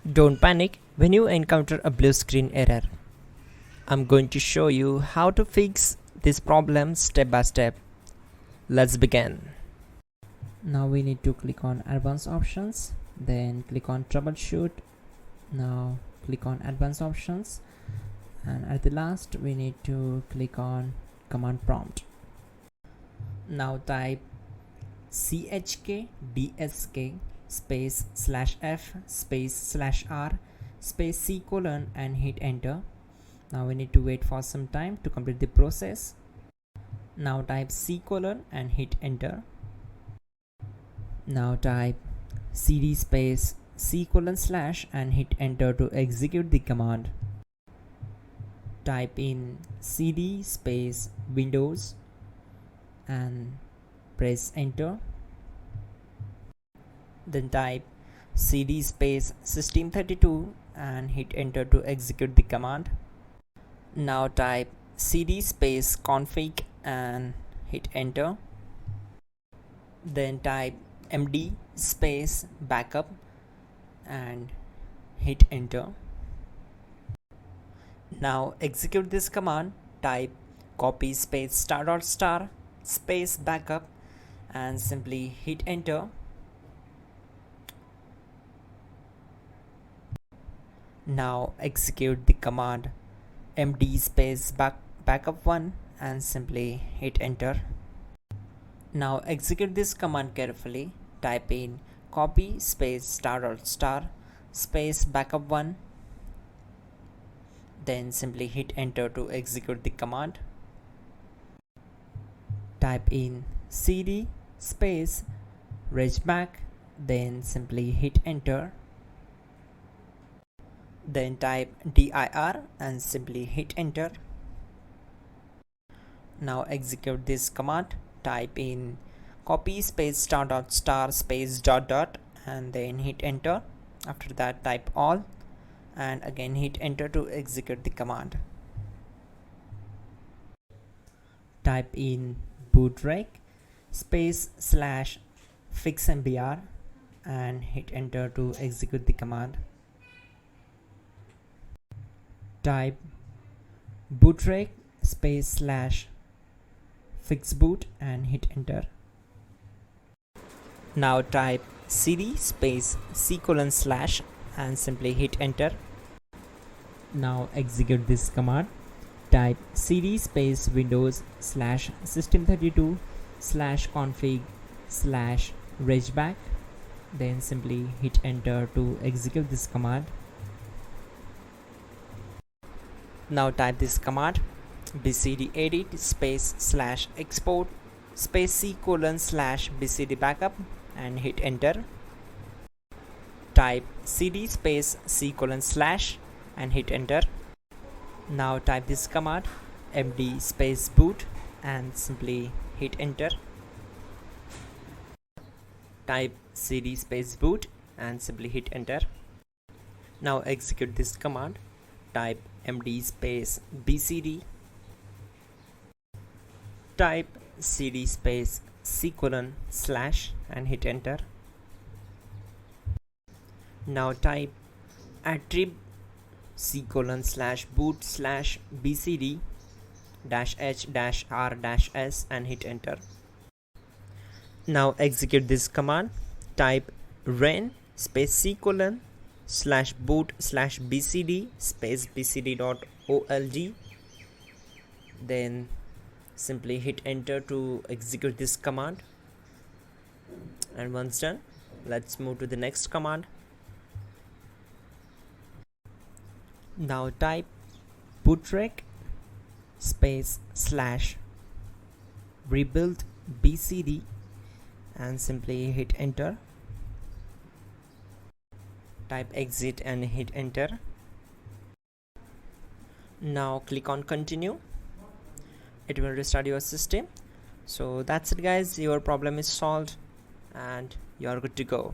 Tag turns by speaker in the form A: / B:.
A: Don't panic when you encounter a blue screen error. I'm going to show you how to fix this problem step by step. Let's begin.
B: Now we need to click on advanced options, then click on troubleshoot. Now click on advanced options, and at the last we need to click on command prompt. Now type chkdsk space /f space /r space c : and hit enter. Now we need to wait for some time to complete the process. Now type c : and hit enter. Now type cd space c : / and hit enter to execute the command. Type in cd space windows and press enter. Then type cd space system32 and hit enter to execute the command. Now type cd space config and hit enter. Then type md space backup and hit enter. Now execute this command. Type copy space *** space backup and simply hit enter. Now execute the command md space backup1 and simply hit enter. Now execute this command carefully. Type in copy space ** space backup1, then simply hit enter to execute the command. Type in cd space regback, then simply hit enter. Then type dir and simply hit enter. Now execute this command. Type in copy space ** space ... and then hit enter. After that type all and again hit enter to execute the command. Type in bootrec space /fixmbr and hit enter to execute the command. Type bootrec space /fixboot and hit enter. Now type cd space c : / and simply hit enter. Now execute this command. Type cd space windows /system32 /config /regback, then simply hit enter to execute this command. Now type this command bcdedit space /export space c : /bcd backup and hit enter. Type cd space c : / and hit enter. Now type this command md space boot and simply hit enter. Type cd space boot and simply hit enter. Now execute this command. Type md space bcd. Type cd space c : / and hit enter. Now type attrib c : / boot / bcd -h -r -s and hit enter. Now execute this command. Type ren space c : / boot / bcd space bcd.old, then simply hit enter to execute this command. And once done, let's move to the next command. Now type bootrec space /rebuild bcd and simply hit enter. Type exit and hit enter. Now click on continue. It will restart your system. So that's it guys, your problem is solved and you are good to go.